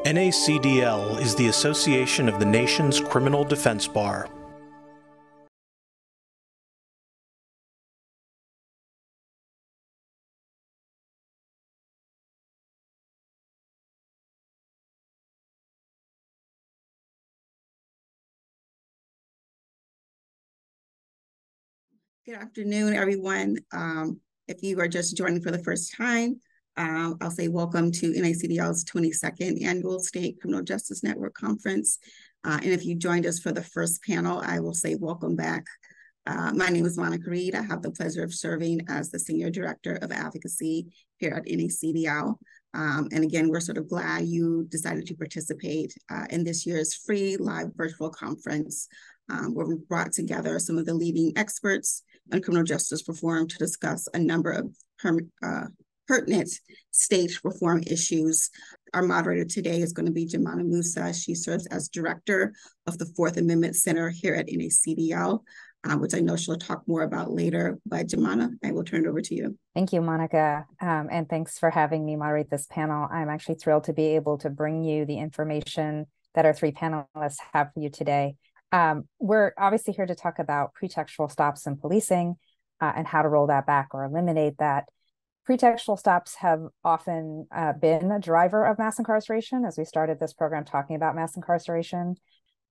NACDL is the association of the nation's criminal defense bar. Good afternoon, everyone. If you are just joining for the first time, I'll say welcome to NACDL's 22nd Annual State Criminal Justice Network Conference. And if you joined us for the first panel, I will say welcome back. My name is Monica Reed. I have the pleasure of serving as the Senior Director of Advocacy here at NACDL. And again, we're sort of glad you decided to participate in this year's free live virtual conference, where we brought together some of the leading experts on criminal justice reform to discuss a number of pertinent state reform issues. Our moderator today is going to be Jumana Musa. She serves as Director of the Fourth Amendment Center here at NACDL, which I know she'll talk more about later. But Jumana, I will turn it over to you. Thank you, Monica. And thanks for having me moderate this panel. I'm actually thrilled to be able to bring you the information that our three panelists have for you today. We're obviously here to talk about pretextual stops in policing and how to roll that back or eliminate that. Pretextual stops have often been a driver of mass incarceration, as we started this program talking about mass incarceration.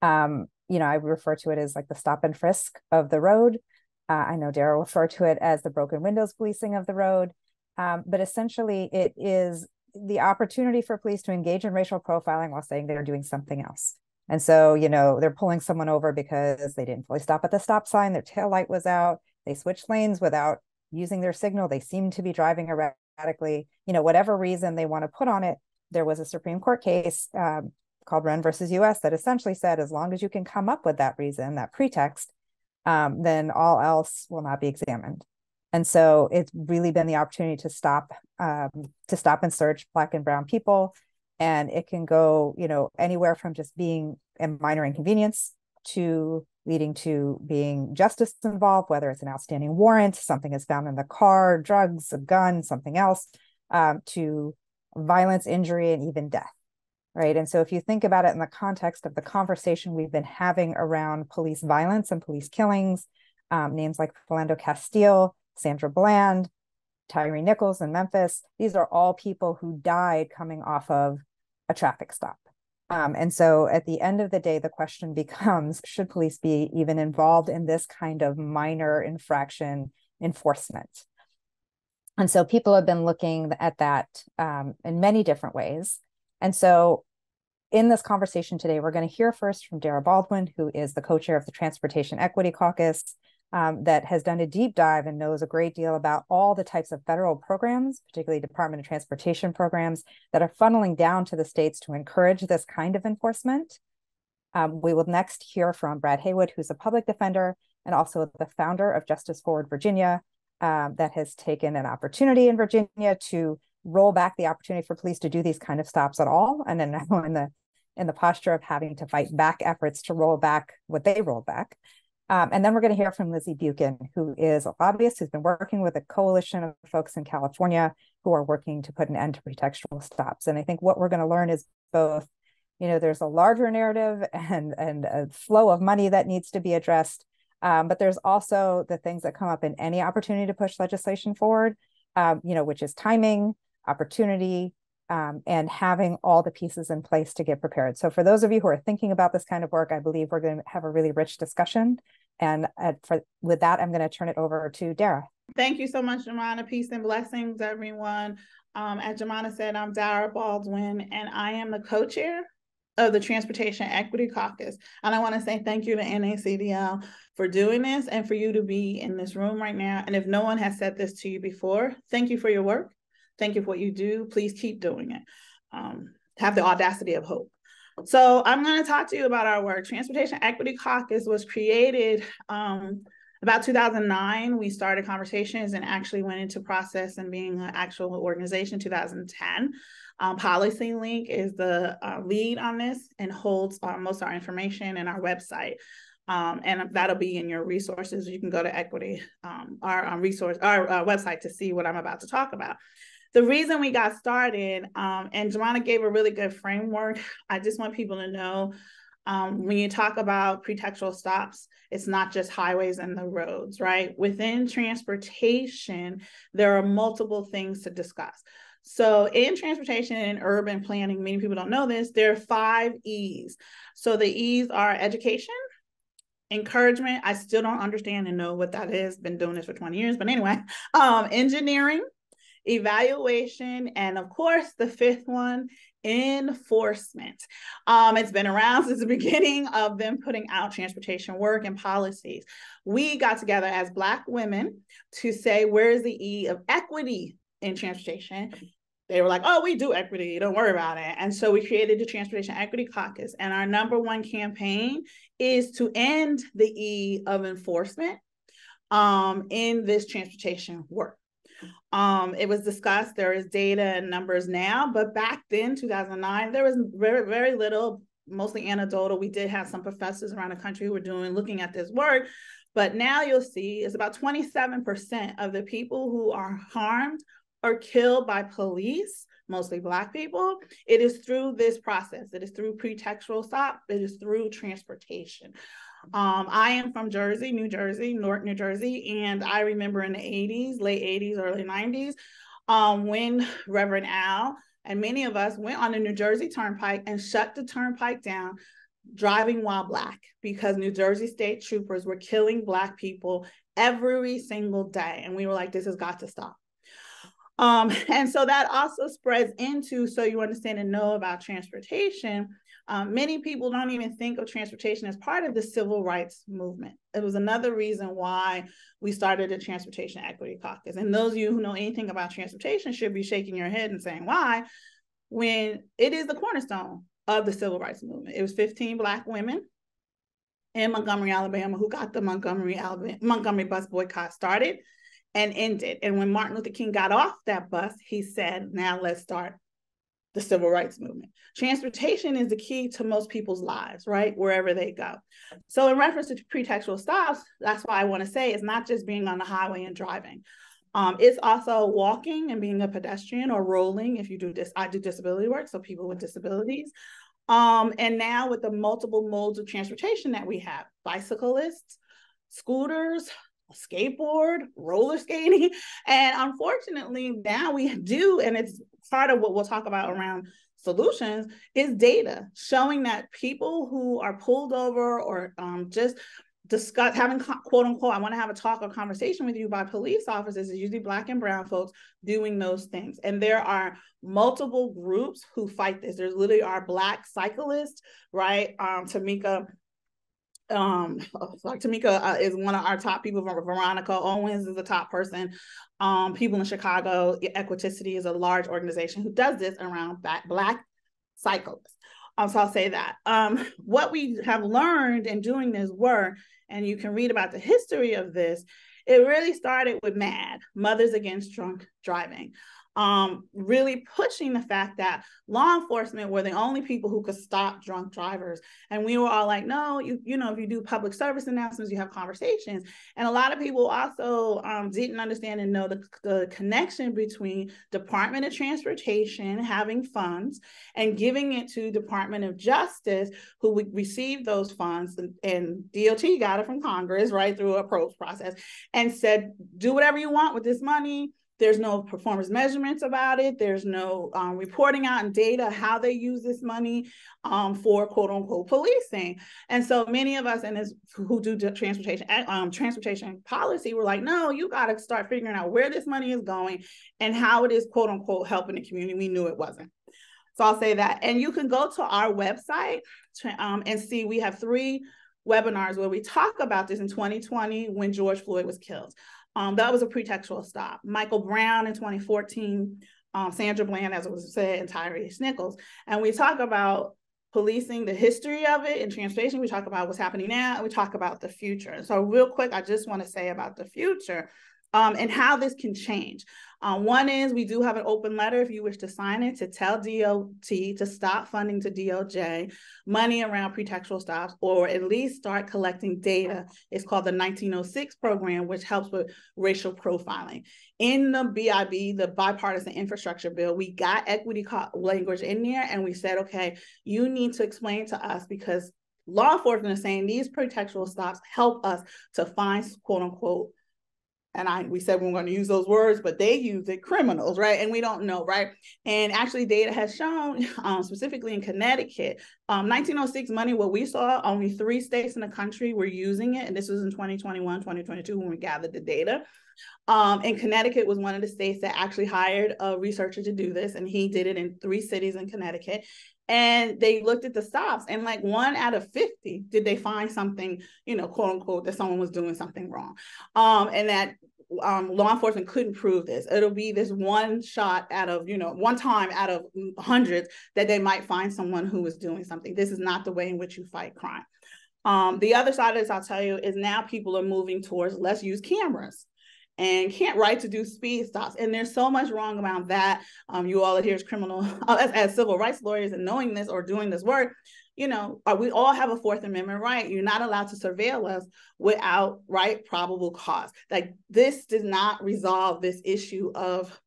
I refer to it as like the stop and frisk of the road. I know Dara referred to it as the broken windows policing of the road. But essentially, it is the opportunity for police to engage in racial profiling while saying they're doing something else. And so, they're pulling someone over because they didn't fully stop at the stop sign, their taillight was out, they switched lanes without using their signal, they seem to be driving erratically, whatever reason they want to put on it. There was a Supreme Court case called Wren versus US that essentially said, as long as you can come up with that reason, that pretext, then all else will not be examined. And so it's really been the opportunity to stop and search Black and brown people. And it can go, anywhere from just being a minor inconvenience to leading to being justice involved, whether it's an outstanding warrant, something is found in the car, drugs, a gun, something else, to violence, injury, and even death, right? And so if you think about it in the context of the conversation we've been having around police violence and police killings, names like Philando Castile, Sandra Bland, Tyree Nichols in Memphis, these are all people who died coming off of a traffic stop. And so at the end of the day, the question becomes, should police be even involved in this kind of minor infraction enforcement? And so people have been looking at that in many different ways. And so in this conversation today, we're going to hear first from Dara Baldwin, who is the co-chair of the Transportation Equity Caucus, that has done a deep dive and knows a great deal about all the types of federal programs, particularly Department of Transportation programs, that are funneling down to the states to encourage this kind of enforcement. We will next hear from Brad Haywood, who's a public defender and also the founder of Justice Forward Virginia, that has taken an opportunity in Virginia to roll back the opportunity for police to do these kind of stops at all, and then now in the posture of having to fight back efforts to roll back what they rolled back. And then we're going to hear from Lizzie Buchen, who is a lobbyist who's been working with a coalition of folks in California who are working to put an end to pretextual stops. And I think what we're going to learn is both, there's a larger narrative and a flow of money that needs to be addressed. But there's also the things that come up in any opportunity to push legislation forward, which is timing, opportunity, and having all the pieces in place to get prepared. So for those of you who are thinking about this kind of work, I believe we're going to have a really rich discussion. And with that, I'm going to turn it over to Dara. Thank you so much, Jumana. Peace and blessings, everyone. As Jumana said, I'm Dara Baldwin, and I am the co-chair of the Transportation Equity Caucus. And I want to say thank you to NACDL for doing this and for you to be in this room right now. And if no one has said this to you before, thank you for your work. Thank you for what you do. Please keep doing it. Have the audacity of hope. So I'm going to talk to you about our work. Transportation Equity Caucus was created about 2009. We started conversations and actually went into process and being an actual organization 2010. Policy Link is the lead on this and holds most of our information and our website. And that'll be in your resources. You can go to Equity, our website, to see what I'm about to talk about. the reason we got started, and Jumana gave a really good framework. I just want people to know, when you talk about pretextual stops, it's not just highways and the roads, right? Within transportation, there are multiple things to discuss. So in transportation and urban planning, many people don't know this, there are 5 E's. So the E's are education, encouragement. I still don't understand and know what that is. Been doing this for 20 years, but anyway, engineering, evaluation, and of course, the 5th one, enforcement. It's been around since the beginning of them putting out transportation work and policies. We got together as Black women to say, where is the E of equity in transportation? They were like, oh, we do equity, don't worry about it. And so we created the Transportation Equity Caucus. And our #1 campaign is to end the E of enforcement in this transportation work. It was discussed, there is data and numbers now, but back then, 2009, there was very, very little, mostly anecdotal. We did have some professors around the country who were looking at this work, but now you'll see it's about 27% of the people who are harmed or killed by police, mostly Black people. It is through this process. It is through pretextual stop. It is through transportation. I am from Jersey, New Jersey, Newark, New Jersey, and I remember in the 80s, late 80s, early 90s, when Reverend Al and many of us went on the New Jersey Turnpike and shut the turnpike down, driving while Black, because New Jersey state troopers were killing Black people every single day. And we were like, this has got to stop. And so that also spreads into, so you understand and know about transportation. Many people don't even think of transportation as part of the civil rights movement. It was another reason why we started the Transportation Equity Caucus. And those of you who know anything about transportation should be shaking your head and saying, why? When it is the cornerstone of the civil rights movement. It was 15 Black women in Montgomery, Alabama, who got the Montgomery bus boycott started and ended. And when Martin Luther King got off that bus, he said, now let's start the civil rights movement. Transportation is the key to most people's lives, right? Wherever they go. So in reference to pretextual stops, that's why I want to say it's not just being on the highway and driving. It's also walking and being a pedestrian or rolling. If you do this, I do disability work, so people with disabilities. And now with the multiple modes of transportation that we have, bicyclists, scooters, skateboard, roller skating. And unfortunately, now we do, and it's part of what we'll talk about around solutions, is data showing that people who are pulled over or just having quote unquote, I want to have a talk or conversation with you by police officers, is usually Black and brown folks doing those things. And there are multiple groups who fight this. There's literally our Black cyclists, right? Tamika is one of our top people. Veronica Owens is a top person. People in Chicago, Equiticity is a large organization who does this around Black cyclists. So I'll say that. What we have learned in doing this work, and you can read about the history of this, it really started with MAD, Mothers Against Drunk Driving. Really pushing the fact that law enforcement were the only people who could stop drunk drivers. And we were all like, no, you know, if you do public service announcements, you have conversations. And a lot of people also didn't understand and know the connection between Department of Transportation having funds and giving it to Department of Justice, who would receive those funds, and DOT got it from Congress, right, through a probes process, and said, do whatever you want with this money. There's no performance measurements about it. There's no reporting out and data how they use this money for quote unquote policing. And so many of us who do transportation policy were like, no, you got to start figuring out where this money is going and how it is quote unquote helping the community. We knew it wasn't. So I'll say that. And you can go to our website and see we have 3 webinars where we talk about this in 2020 when George Floyd was killed. That was a pretextual stop. Michael Brown in 2014, Sandra Bland, as it was said, and Tyrese Nichols. And we talk about policing, the history of it in transportation. We talk about what's happening now, and we talk about the future. So real quick, I just want to say about the future. and how this can change. One is we do have an open letter if you wish to sign it to tell DOT to stop funding to DOJ money around pretextual stops, or at least start collecting data. It's called the 1906 program, which helps with racial profiling. In the BIB, the bipartisan infrastructure bill, we got equity language in there, and we said, okay, you need to explain to us, because law enforcement is saying these pretextual stops help us to find, quote unquote, and we said we we're going to use those words, but they use it, criminals, right? And we don't know, right? And actually data has shown, specifically in Connecticut, 1906 money, what we saw, only 3 states in the country were using it. And this was in 2021, 2022, when we gathered the data. And Connecticut was one of the states that actually hired a researcher to do this. And he did it in 3 cities in Connecticut. And they looked at the stops, and like 1 out of 50 did they find something, you know, quote unquote, that someone was doing something wrong. And that law enforcement couldn't prove this. It'll be this one shot out of, you know, one time out of hundreds that they might find someone who is doing something. This is not the way in which you fight crime. The other side of this, I'll tell you, is now people are moving towards let's use cameras. And can't write to do speed stops. And there's so much wrong about that. You all are here as criminal, as civil rights lawyers, and knowing this or doing this work, you know, we all have a 4th Amendment right. You're not allowed to surveil us without probable cause. Like, this does not resolve this issue of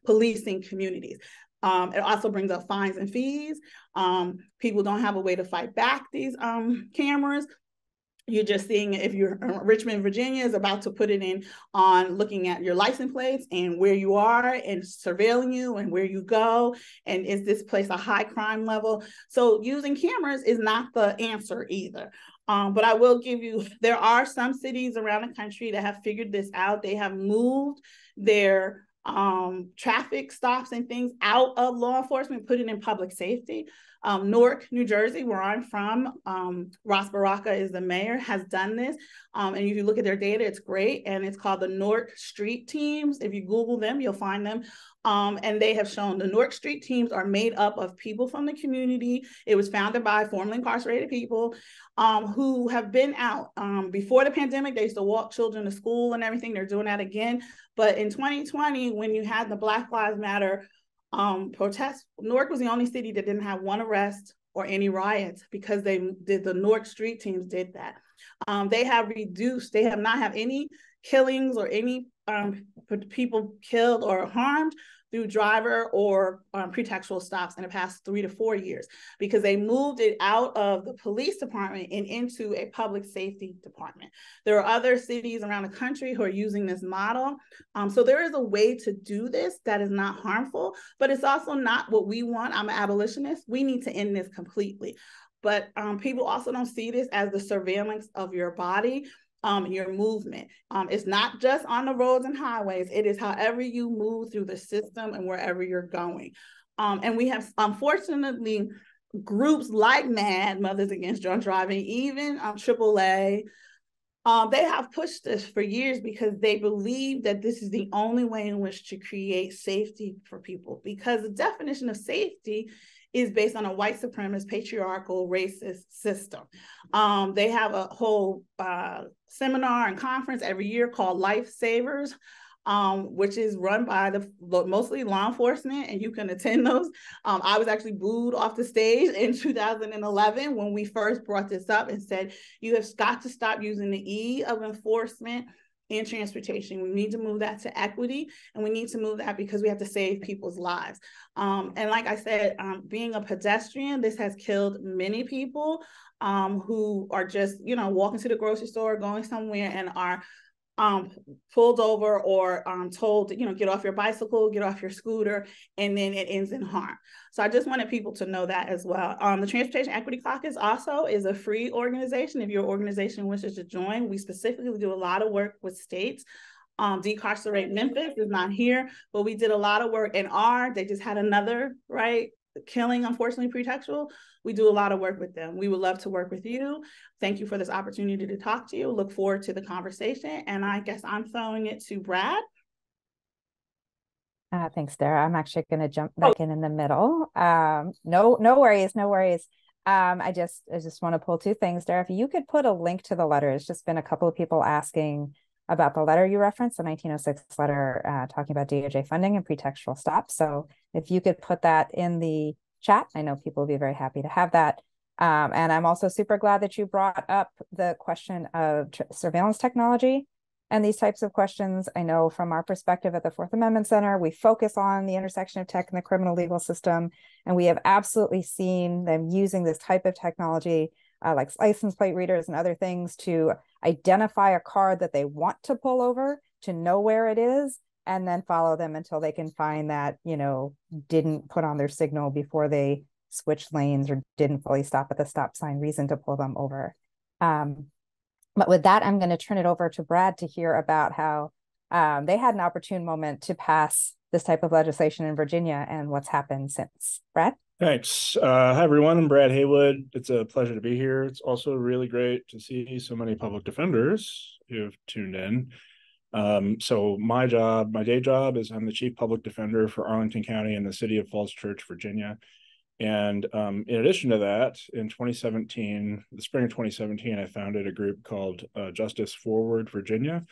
policing communities. It also brings up fines and fees. People don't have a way to fight back these cameras. You're just seeing, if you're Richmond, Virginia is about to put it in on looking at your license plates and where you are and surveilling you and where you go. And is this place a high crime level? So using cameras is not the answer either. But I will give you, there are some cities around the country that have figured this out. They have moved their traffic stops and things out of law enforcement, put it in public safety. Newark, New Jersey, where I'm from, Ross Baraka is the mayor, has done this. And if you look at their data, it's great. And it's called the Newark Street Teams. If you Google them, you'll find them. And they have shown the Newark Street Teams are made up of people from the community. It was founded by formerly incarcerated people who have been out. Before the pandemic, they used to walk children to school and everything. They're doing that again. But in 2020, when you had the Black Lives Matter protests, Newark was the only city that didn't have 1 arrest or any riots, because the Newark Street Teams did that. They have not have any killings or any people killed or harmed through driver or pretextual stops in the past 3 to 4 years, because they moved it out of the police department and into a public safety department. There are other cities around the country who are using this model. So there is a way to do this that is not harmful, but it's also not what we want. I'm an abolitionist. We need to end this completely. But people also don't see this as the surveillance of your body, your movement. It's not just on the roads and highways. It is however you move through the system and wherever you're going. And we have, unfortunately, groups like MAD, Mothers Against Drunk Driving, even AAA, they have pushed this for years because they believe that this is the only way in which to create safety for people, because the definition of safety is based on a white supremacist, patriarchal, racist system. They have a whole seminar and conference every year called Lifesavers, which is run by mostly law enforcement, and you can attend those. I was actually booed off the stage in 2011 when we first brought this up and said, you have got to stop using the E of enforcement in transportation. We need to move that to equity, and we need to move that because we have to save people's lives. And like I said, being a pedestrian, this has killed many people who are just, walking to the grocery store, going somewhere, and are pulled over or told to, get off your bicycle, get off your scooter, and then it ends in harm. So I just wanted people to know that as well. The Transportation Equity Caucus also is a free organization. If your organization wishes to join, we specifically do a lot of work with states. Decarcerate Memphis is not here, but we did a lot of work in they just had another, killing, unfortunately, pretextual. We do a lot of work with them. We would love to work with you. Thank you for this opportunity to talk to you. Look forward to the conversation. And I guess I'm throwing it to Brad. Thanks, Dara. I'm actually going to jump back in the middle. No worries, no worries. I just want to pull 2 things, Dara. If you could put a link to the letter. It's just been a couple of people asking about the letter you referenced, the 1906 letter talking about DOJ funding and pretextual stops. So if you could put that in the chat, I know people will be very happy to have that. And I'm also super glad that you brought up the question of surveillance technology and these types of questions. I know from our perspective at the Fourth Amendment Center, we focus on the intersection of tech and the criminal legal system, and we have absolutely seen them using this type of technology like license plate readers and other things to identify a car that they want to pull over, to know where it is, and then follow them until they can find that, didn't put on their signal before they switched lanes or didn't fully stop at the stop sign reason to pull them over. But with that, I'm going to turn it over to Brad to hear about how they had an opportune moment to pass this type of legislation in Virginia and what's happened since. Brad? Thanks. Hi, everyone. I'm Brad Haywood. It's a pleasure to be here. It's also really great to see so many public defenders who have tuned in. So my day job is I'm the chief public defender for Arlington County and the city of Falls Church, Virginia. And in addition to that, in the spring of 2017, I founded a group called Justice Forward Virginia.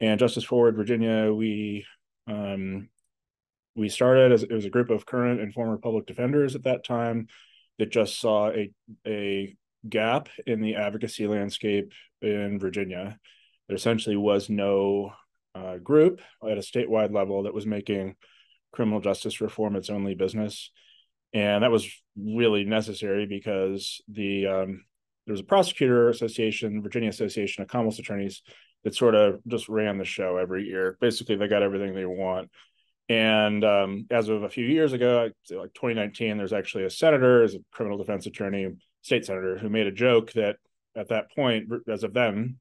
And Justice Forward Virginia, we started as it was a group of current and former public defenders at that time that just saw a gap in the advocacy landscape in Virginia. There essentially was no group at a statewide level that was making criminal justice reform its only business. And that was really necessary because there was a prosecutor association, Virginia Association of Commonwealth Attorneys, that sort of just ran the show every year. Basically, they got everything they want. And as of a few years ago, like 2019, there's actually a senator, as a criminal defense attorney, state senator, who made a joke that at that point, as of then,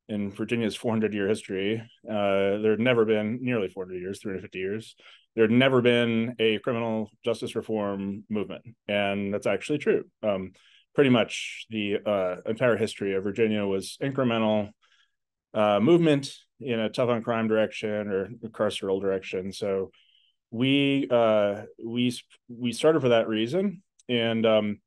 in Virginia's 400-year history, there had never been, nearly 400 years, 350 years, there had never been a criminal justice reform movement. And that's actually true. Pretty much the entire history of Virginia was incremental movement in a tough on crime direction or carceral direction. So we started for that reason. And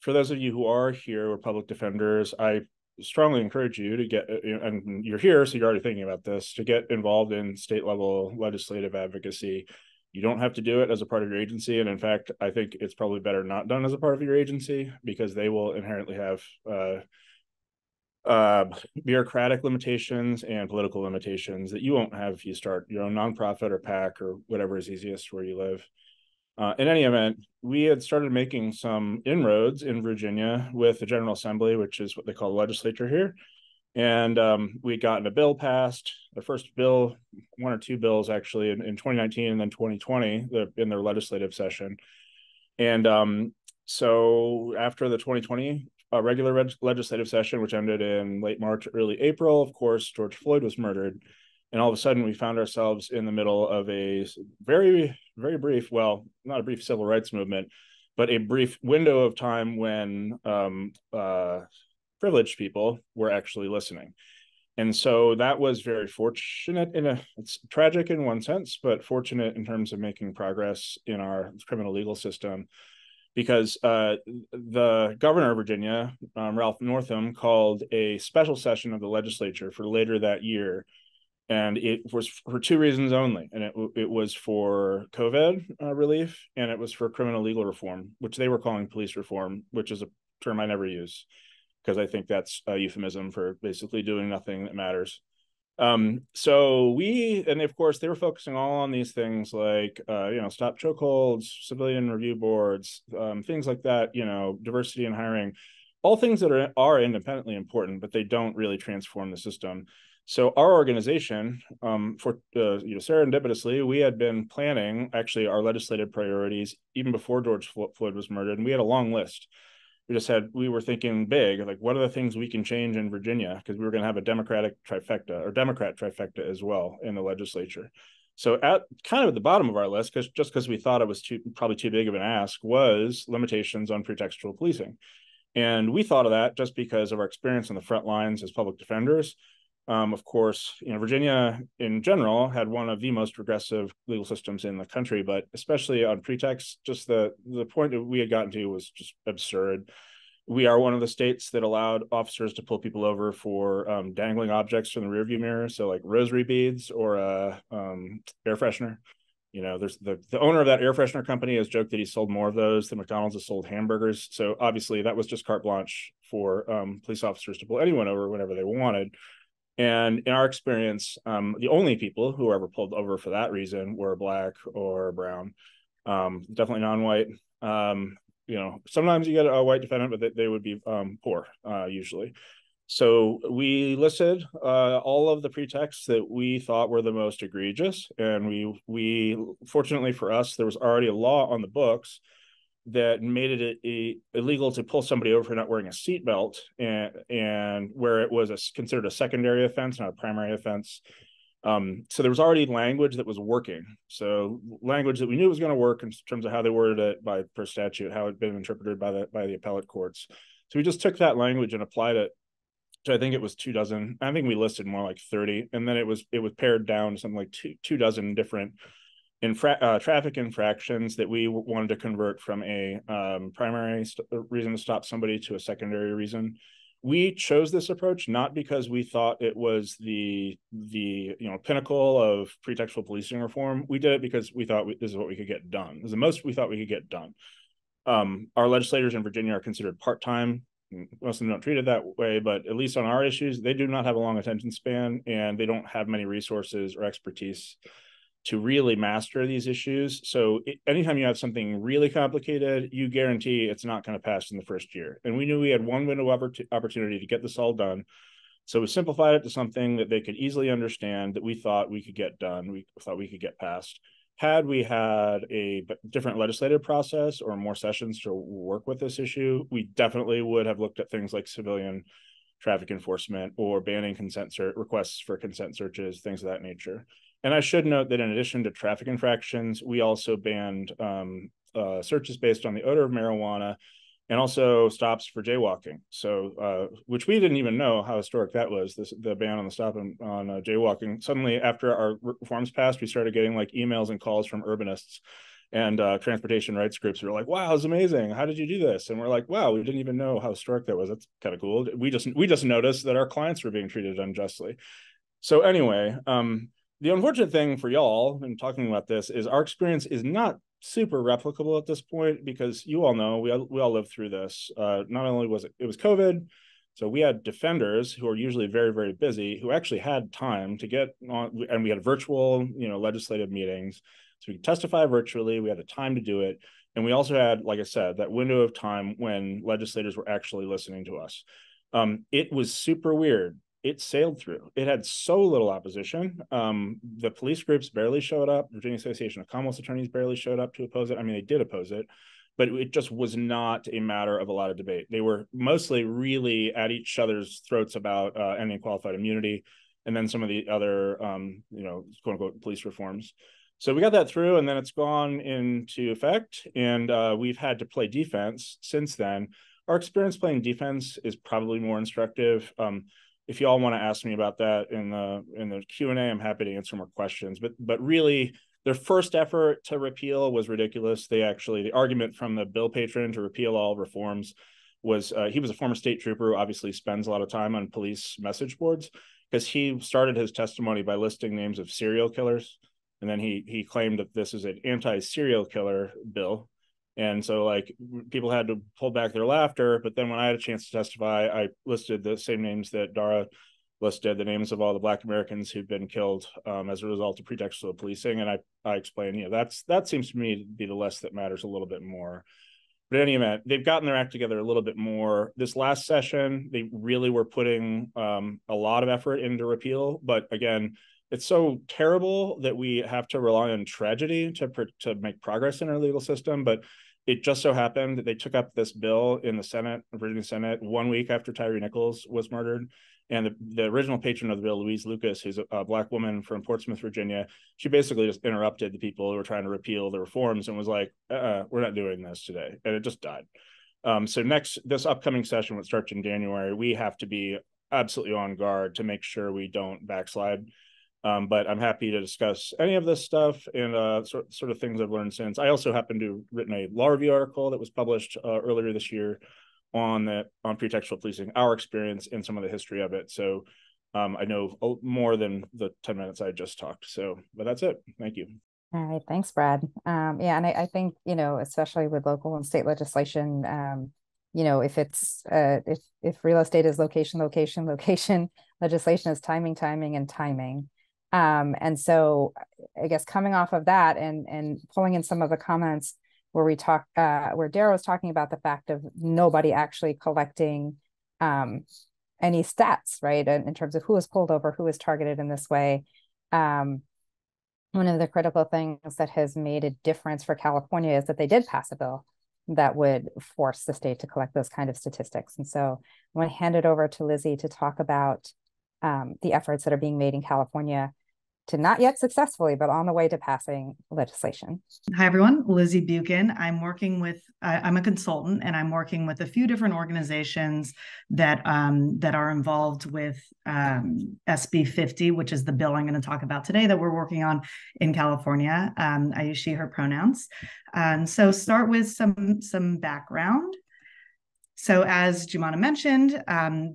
for those of you who are here or public defenders, I strongly encourage you to get, and you're here, so you're already thinking about this, to get involved in state level legislative advocacy. You don't have to do it as a part of your agency. And in fact, I think it's probably better not done as a part of your agency, because they will inherently have bureaucratic limitations and political limitations that you won't have if you start your own nonprofit or PAC or whatever is easiest where you live. In any event, we had started making some inroads in Virginia with the General Assembly, which is what they call the legislature here. And we'd gotten a bill passed, the first bill, one or two bills actually, in 2019 and then 2020 in their legislative session. And so after the 2020 regular legislative session, which ended in late March, early April, of course, George Floyd was murdered. And all of a sudden, we found ourselves in the middle of a very, very brief, well, not a brief civil rights movement, but a brief window of time when privileged people were actually listening. And so that was very fortunate it's tragic in one sense, but fortunate in terms of making progress in our criminal legal system, because the governor of Virginia, Ralph Northam, called a special session of the legislature for later that year. And it was for two reasons only. And it was for COVID relief, and it was for criminal legal reform, which they were calling police reform, which is a term I never use, because I think that's a euphemism for basically doing nothing that matters. And of course, they were focusing all on these things like, stop chokeholds, civilian review boards, things like that, diversity in hiring, all things that are independently important, but they don't really transform the system. So our organization, serendipitously, we had been planning actually our legislative priorities even before George Floyd was murdered, and we had a long list. We were thinking big, like what are the things we can change in Virginia, because we were going to have a Democrat trifecta as well in the legislature. So at kind of the bottom of our list, because we thought it was probably too big of an ask, was limitations on pretextual policing. And we thought of that just because of our experience on the front lines as public defenders. Of course, Virginia in general had one of the most regressive legal systems in the country, but especially on pretext, just the point that we had gotten to was just absurd. We are one of the states that allowed officers to pull people over for dangling objects from the rearview mirror, so like rosary beads or air freshener. You know, there's the owner of that air freshener company has joked that he sold more of those than McDonald's has sold hamburgers. So obviously that was just carte blanche for police officers to pull anyone over whenever they wanted. And in our experience, the only people who were ever pulled over for that reason were Black or brown, definitely non-white. You know, sometimes you get a white defendant, but they would be poor usually. So we listed all of the pretexts that we thought were the most egregious. And we fortunately for us, there was already a law on the books that made it illegal to pull somebody over for not wearing a seatbelt, and where it was considered a secondary offense, not a primary offense. So there was already language that was working. So language that we knew was going to work in terms of how they worded it per statute, how it had been interpreted by the appellate courts. So we just took that language and applied it to, I think it was 24. I think we listed more like 30, and then it was pared down to something like 24 different traffic infractions that we wanted to convert from a primary reason to stop somebody to a secondary reason. We chose this approach not because we thought it was the pinnacle of pretextual policing reform. We did it because we thought this is what we could get done. It was the most we thought we could get done. Our legislators in Virginia are considered part-time. Most of them don't treat it that way, but at least on our issues, they do not have a long attention span, and they don't have many resources or expertise to really master these issues. So anytime you have something really complicated, you guarantee it's not going to pass in the first year. And we knew we had one window of opportunity to get this all done. So we simplified it to something that they could easily understand, that we thought we could get done. We thought we could get passed. Had we had a different legislative process or more sessions to work with this issue, we definitely would have looked at things like civilian traffic enforcement or banning requests for consent searches, things of that nature. And I should note that in addition to traffic infractions, we also banned searches based on the odor of marijuana, and also stops for jaywalking. So, which we didn't even know how historic that was, the ban on the stop on jaywalking. Suddenly, after our reforms passed, we started getting like emails and calls from urbanists and transportation rights groups who were like, wow, it's amazing. How did you do this? And we're like, wow, we didn't even know how historic that was. That's kind of cool. We just noticed that our clients were being treated unjustly. So anyway, the unfortunate thing for y'all in talking about this is our experience is not super replicable at this point, because you all know we all lived through this. Not only was it was COVID, so we had defenders who are usually very, very busy who actually had time to get on, and we had virtual legislative meetings, so we could testify virtually. We had the time to do it, and we also had, like I said, that window of time when legislators were actually listening to us. It was super weird. It sailed through. It had so little opposition. The police groups barely showed up. Virginia Association of Commonwealth Attorneys barely showed up to oppose it. I mean, they did oppose it, but it just was not a matter of a lot of debate. They were mostly really at each other's throats about ending qualified immunity, and then some of the other, quote unquote, police reforms. So we got that through, and then it's gone into effect, and we've had to play defense since then. Our experience playing defense is probably more instructive. If you all want to ask me about that in the Q&A, I'm happy to answer more questions. But really, their first effort to repeal was ridiculous. The argument from the bill patron to repeal all reforms was he was a former state trooper who obviously spends a lot of time on police message boards, because he started his testimony by listing names of serial killers, and then he claimed that this is an anti-serial killer bill. And so like people had to pull back their laughter. But then when I had a chance to testify, I listed the same names that Dara listed, the names of all the Black Americans who'd been killed as a result of pretextual policing. And I explained, that seems to me to be the less that matters a little bit more. But in any event, they've gotten their act together a little bit more. This last session, they really were putting a lot of effort into repeal. But again, it's so terrible that we have to rely on tragedy to make progress in our legal system. But it just so happened that they took up this bill in the Senate, Virginia Senate, 1 week after Tyree Nichols was murdered. And the original patron of the bill, Louise Lucas, who's a Black woman from Portsmouth, Virginia, she basically just interrupted the people who were trying to repeal the reforms and was like, we're not doing this today. And it just died. So this upcoming session, which starts in January, we have to be absolutely on guard to make sure we don't backslide. But I'm happy to discuss any of this stuff and sort of things I've learned since. I also happen to have written a law review article that was published earlier this year on pretextual policing, our experience, and some of the history of it. So I know more than the 10 minutes I just talked. So, but that's it. Thank you. All right, thanks, Brad. Yeah, and I think, especially with local and state legislation, if it's if real estate is location, legislation is timing, and timing. And so I guess coming off of that and pulling in some of the comments where where Dara was talking about the fact of nobody actually collecting any stats, right? In terms of who was pulled over, who was targeted in this way. One of the critical things that has made a difference for California is that they did pass a bill that would force the state to collect those kind of statistics. And so I want to hand it over to Lizzie to talk about the efforts that are being made in California to not yet successfully, but on the way to passing legislation. Hi, everyone. Lizzie Buchen. I'm a consultant, and I'm working with a few different organizations that are involved with SB 50, which is the bill I'm going to talk about today that we're working on in California. I use she, her pronouns. So start with some background. So as Jumana mentioned,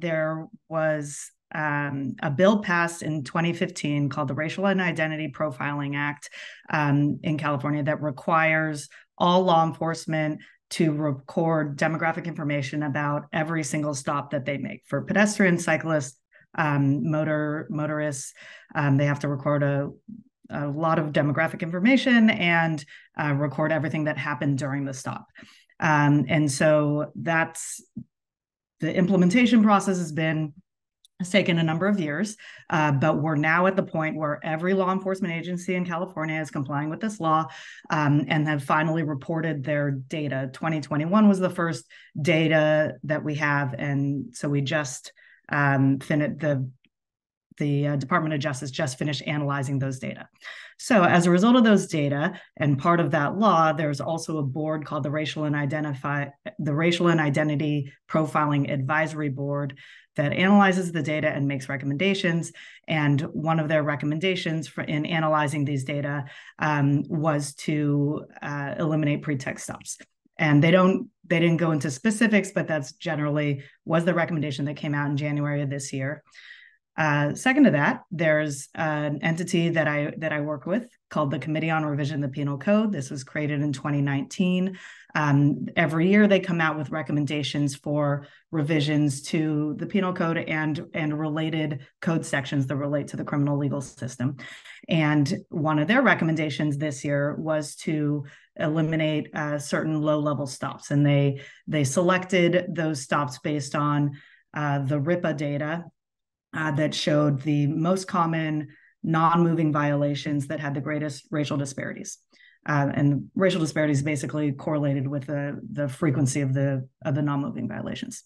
there was a bill passed in 2015 called the Racial and Identity Profiling Act in California that requires all law enforcement to record demographic information about every single stop that they make for pedestrians, cyclists, motorists. They have to record a lot of demographic information and record everything that happened during the stop. And so that's the implementation process has taken a number of years, but we're now at the point where every law enforcement agency in California is complying with this law and have finally reported their data. 2021 was the first data that we have, and so we just finished the Department of Justice just finished analyzing those data. So as a result of those data, and part of that law, there's also a board called the Racial and Identity Profiling Advisory Board that analyzes the data and makes recommendations. And one of their recommendations in analyzing these data was to eliminate pretext stops. And they didn't go into specifics, but that's generally was the recommendation that came out in January of this year. Second to that, there's an entity that I work with called the Committee on Revision of the Penal Code. This was created in 2019. Every year they come out with recommendations for revisions to the penal code and related code sections that relate to the criminal legal system. And one of their recommendations this year was to eliminate certain low-level stops. And they selected those stops based on the RIPA data that showed the most common non-moving violations that had the greatest racial disparities. And racial disparities basically correlated with the frequency of the non-moving violations.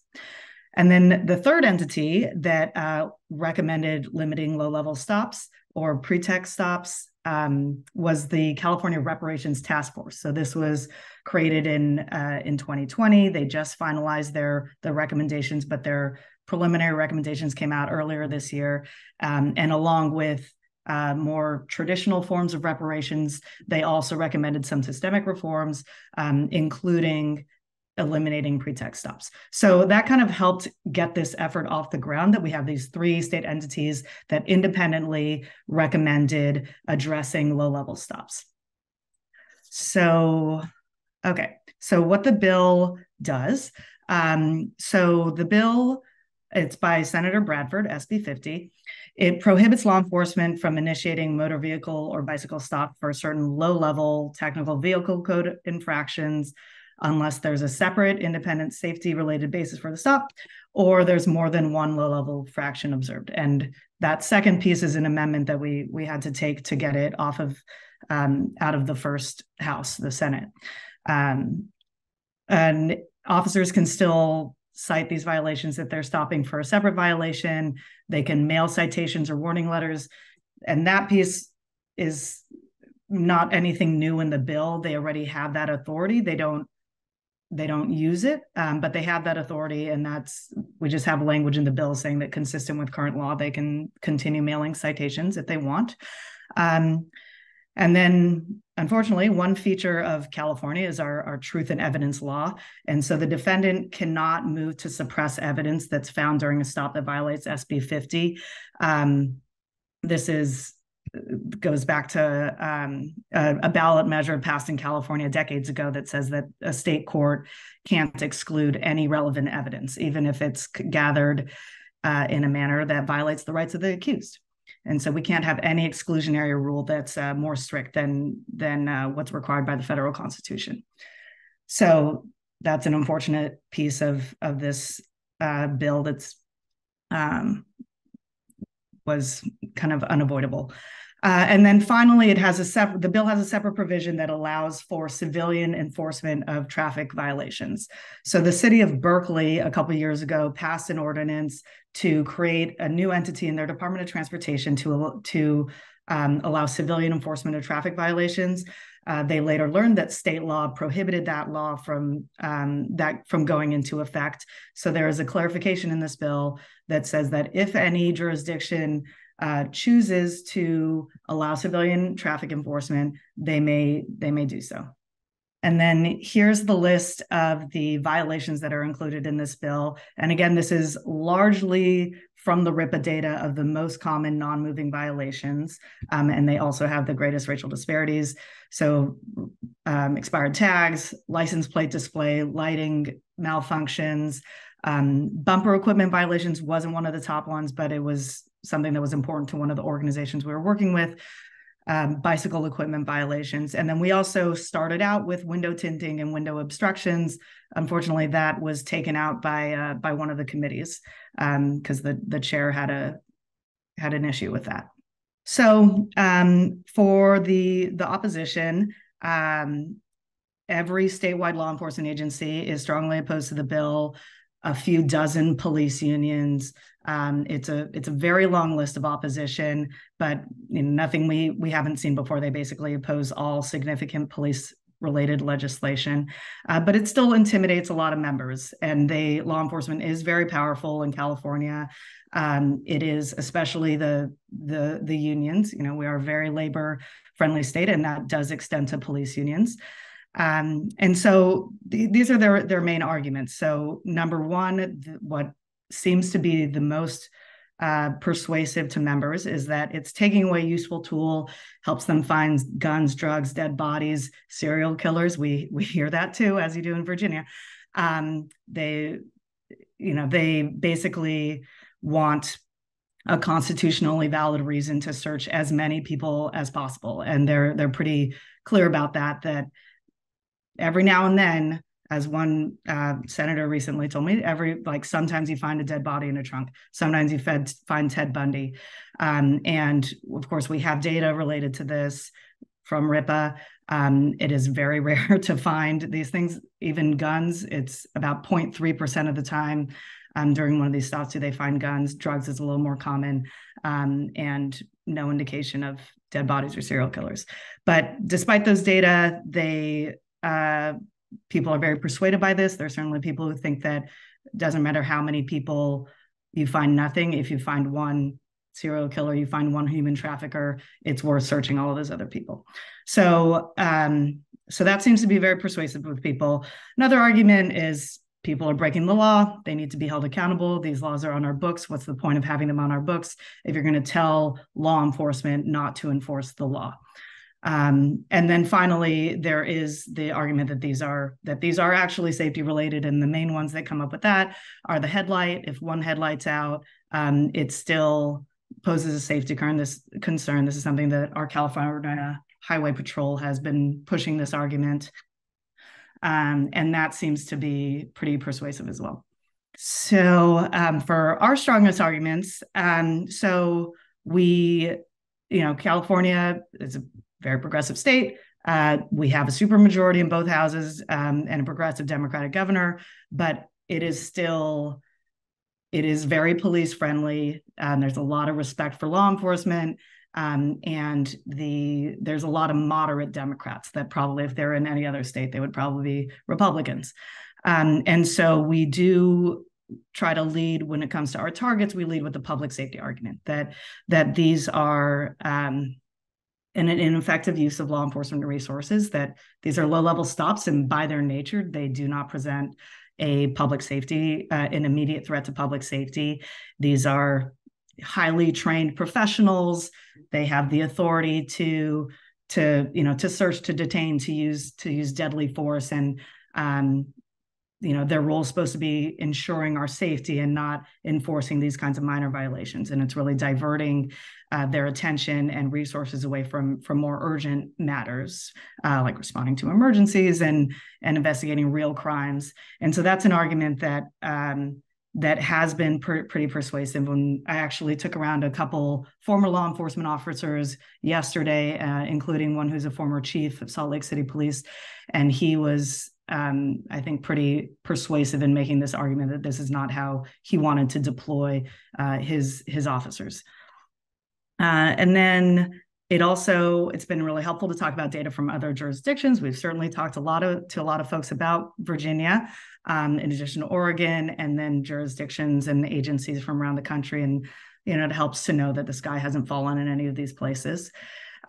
And then the third entity that recommended limiting low-level stops or pretext stops was the California Reparations Task Force. So this was created in 2020. They just finalized their recommendations, but their preliminary recommendations came out earlier this year. And along with more traditional forms of reparations, they also recommended some systemic reforms, including eliminating pretext stops. So that kind of helped get this effort off the ground, that we have these 3 state entities that independently recommended addressing low-level stops. So, okay, so what the bill does. So the bill, it's by Senator Bradford, SB 50. It prohibits law enforcement from initiating motor vehicle or bicycle stop for certain low-level technical vehicle code infractions unless there's a separate independent safety-related basis for the stop, or there's more than one low-level infraction observed. And that second piece is an amendment that we had to take to get it off of out of the first house, the Senate. And officers can still cite these violations if they're stopping for a separate violation. They can mail citations or warning letters. And that piece is not anything new in the bill. They already have that authority. They don't use it, but they have that authority. And we just have language in the bill saying that consistent with current law, they can continue mailing citations if they want. And then, unfortunately, one feature of California is our truth and evidence law. And so the defendant cannot move to suppress evidence that's found during a stop that violates SB 50. This goes back to a ballot measure passed in California decades ago that says that a state court can't exclude any relevant evidence, even if it's gathered in a manner that violates the rights of the accused. And so we can't have any exclusionary rule that's more strict than what's required by the federal Constitution. So that's an unfortunate piece of this bill that's was kind of unavoidable. And then finally, the bill has a separate provision that allows for civilian enforcement of traffic violations. So the city of Berkeley a couple of years ago passed an ordinance to create a new entity in their Department of Transportation to allow civilian enforcement of traffic violations. They later learned that state law prohibited that law from going into effect. So there is a clarification in this bill that says that if any jurisdiction chooses to allow civilian traffic enforcement, they may do so. And then here's the list of the violations that are included in this bill. And again, this is largely from the RIPA data of the most common non-moving violations. And they also have the greatest racial disparities. So expired tags, license plate display, lighting malfunctions, bumper equipment violations wasn't one of the top ones, but it was something that was important to one of the organizations we were working with. Bicycle equipment violations. And then we also started out with window tinting and window obstructions. Unfortunately, that was taken out by one of the committees because the chair had an issue with that. So for the opposition, every statewide law enforcement agency is strongly opposed to the bill. A few dozen police unions. It's a very long list of opposition, but nothing we haven't seen before. They basically oppose all significant police-related legislation, but it still intimidates a lot of members. And law enforcement is very powerful in California. It is especially the unions. We are a very labor-friendly state, and that does extend to police unions. And so these are their main arguments. So number one, what seems to be the most persuasive to members is that it's taking away a useful tool, helps them find guns, drugs, dead bodies, serial killers. We hear that too, as you do in Virginia. They basically want a constitutionally valid reason to search as many people as possible. And they're pretty clear about that every now and then, as one senator recently told me, sometimes you find a dead body in a trunk. Sometimes you find Ted Bundy. And of course, we have data related to this from RIPA. It is very rare to find these things, even guns. It's about 0.3% of the time during one of these stops do they find guns. Drugs is a little more common, and no indication of dead bodies or serial killers. But despite those data, people are very persuaded by this. There are certainly people who think that it doesn't matter how many people you find nothing. If you find one serial killer, you find one human trafficker, it's worth searching all of those other people. So that seems to be very persuasive with people. Another argument is people are breaking the law. They need to be held accountable. These laws are on our books. What's the point of having them on our books if you're going to tell law enforcement not to enforce the law? And then finally, there is the argument that these are actually safety related, and the main ones that come up with that are the headlight. If one headlight's out, it still poses a safety concern. This is something that our California Highway Patrol has been pushing this argument, and that seems to be pretty persuasive as well. So for our strongest arguments, California is a very progressive state. We have a supermajority in both houses and a progressive Democratic governor, but it is very police friendly. There's a lot of respect for law enforcement, and there's a lot of moderate Democrats that probably, if they're in any other state, they would probably be Republicans. And so we do try to lead when it comes to our targets. We lead with the public safety argument that these are an ineffective use of law enforcement resources, that these are low-level stops, and by their nature, they do not present a public safety, an immediate threat to public safety. These are highly trained professionals. They have the authority to search, to detain, to use deadly force, and their role is supposed to be ensuring our safety and not enforcing these kinds of minor violations. And it's really diverting their attention and resources away from more urgent matters, like responding to emergencies and investigating real crimes. And so that's an argument that that has been pretty persuasive. When I actually took around a couple former law enforcement officers yesterday, including one who's a former chief of Salt Lake City Police, and he was, I think, pretty persuasive in making this argument that this is not how he wanted to deploy his officers. And then it's been really helpful to talk about data from other jurisdictions. We've certainly talked to a lot of folks about Virginia, in addition to Oregon, and then jurisdictions and agencies from around the country. And, it helps to know that the sky hasn't fallen in any of these places.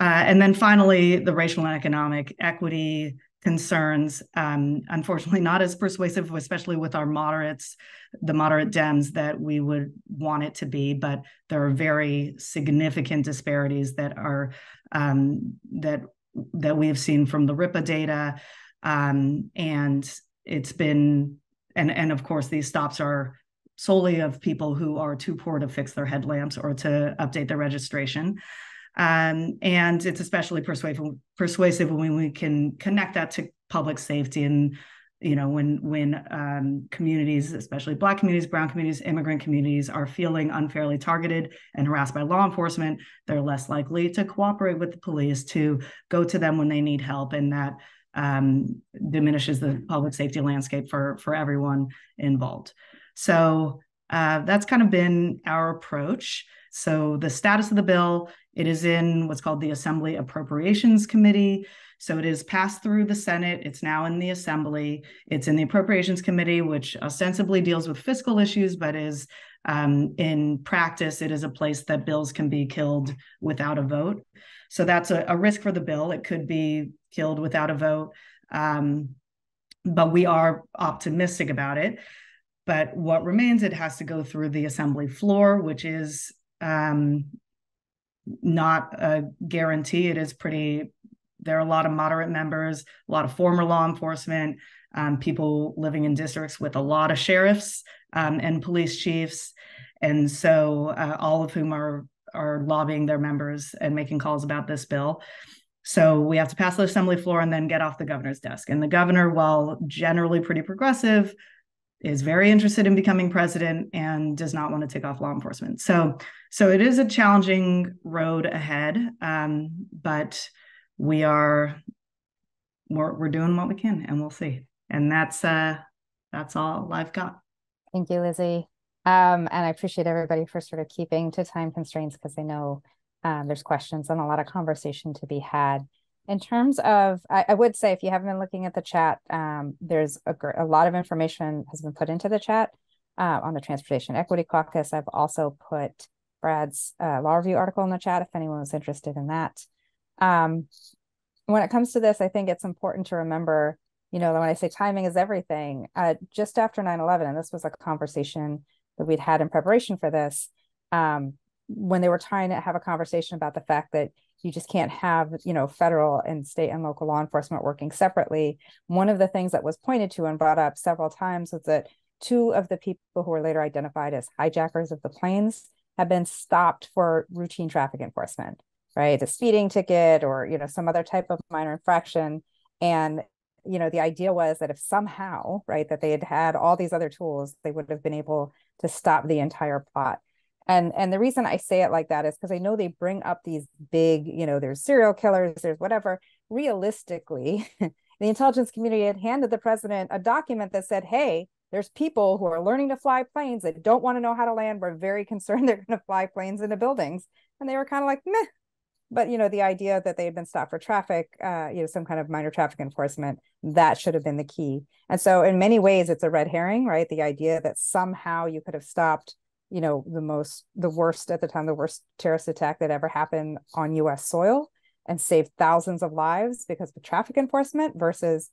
And then finally, the racial and economic equity concerns, unfortunately not as persuasive, especially with our moderates, the moderate Dems, that we would want it to be, but there are very significant disparities that are that we have seen from the RIPA data, and it's been, and of course these stops are solely of people who are too poor to fix their headlamps or to update their registration. And it's especially persuasive when we can connect that to public safety. And, when communities, especially Black communities, brown communities, immigrant communities, are feeling unfairly targeted and harassed by law enforcement, they're less likely to cooperate with the police, to go to them when they need help. And that diminishes the public safety landscape for everyone involved. So that's kind of been our approach. So the status of the bill, it is in what's called the Assembly Appropriations Committee. So it is passed through the Senate. It's now in the Assembly. It's in the Appropriations Committee, which ostensibly deals with fiscal issues, but is in practice, it is a place that bills can be killed without a vote. So that's a risk for the bill. It could be killed without a vote, but we are optimistic about it. But what remains, it has to go through the Assembly floor, which is not a guarantee. It is there are a lot of moderate members, a lot of former law enforcement, people living in districts with a lot of sheriffs and police chiefs. And so all of whom are lobbying their members and making calls about this bill. So we have to pass the Assembly floor and then get off the governor's desk. And the governor, while generally pretty progressive, is very interested in becoming president and does not want to take off law enforcement. So it is a challenging road ahead, but we're doing what we can, and we'll see. And that's all I've got. Thank you, Lizzie. And I appreciate everybody for sort of keeping to time constraints, because I know there's questions and a lot of conversation to be had. In terms of, I would say, if you haven't been looking at the chat, there's a lot of information has been put into the chat on the Transportation Equity Caucus. I've also put Brad's law review article in the chat if anyone was interested in that. When it comes to this, I think it's important to remember, when I say timing is everything, just after 9/11, and this was a conversation that we'd had in preparation for this, when they were trying to have a conversation about the fact that you just can't have, federal and state and local law enforcement working separately. One of the things that was pointed to and brought up several times was that 2 of the people who were later identified as hijackers of the planes have been stopped for routine traffic enforcement, right? A speeding ticket or, some other type of minor infraction. And, the idea was that if somehow, right, that they had had all these other tools, they would have been able to stop the entire plot. And the reason I say it like that is because I know they bring up these big, there's serial killers, there's whatever. Realistically, the intelligence community had handed the president a document that said, hey, there's people who are learning to fly planes that don't want to know how to land. We're very concerned they're going to fly planes into buildings. And they were kind of like, meh. But, the idea that they had been stopped for traffic, some kind of minor traffic enforcement, that should have been the key. And so in many ways, it's a red herring, right? The idea that somehow you could have stopped the worst at the time, the worst terrorist attack that ever happened on US soil. and save thousands of lives because of traffic enforcement versus,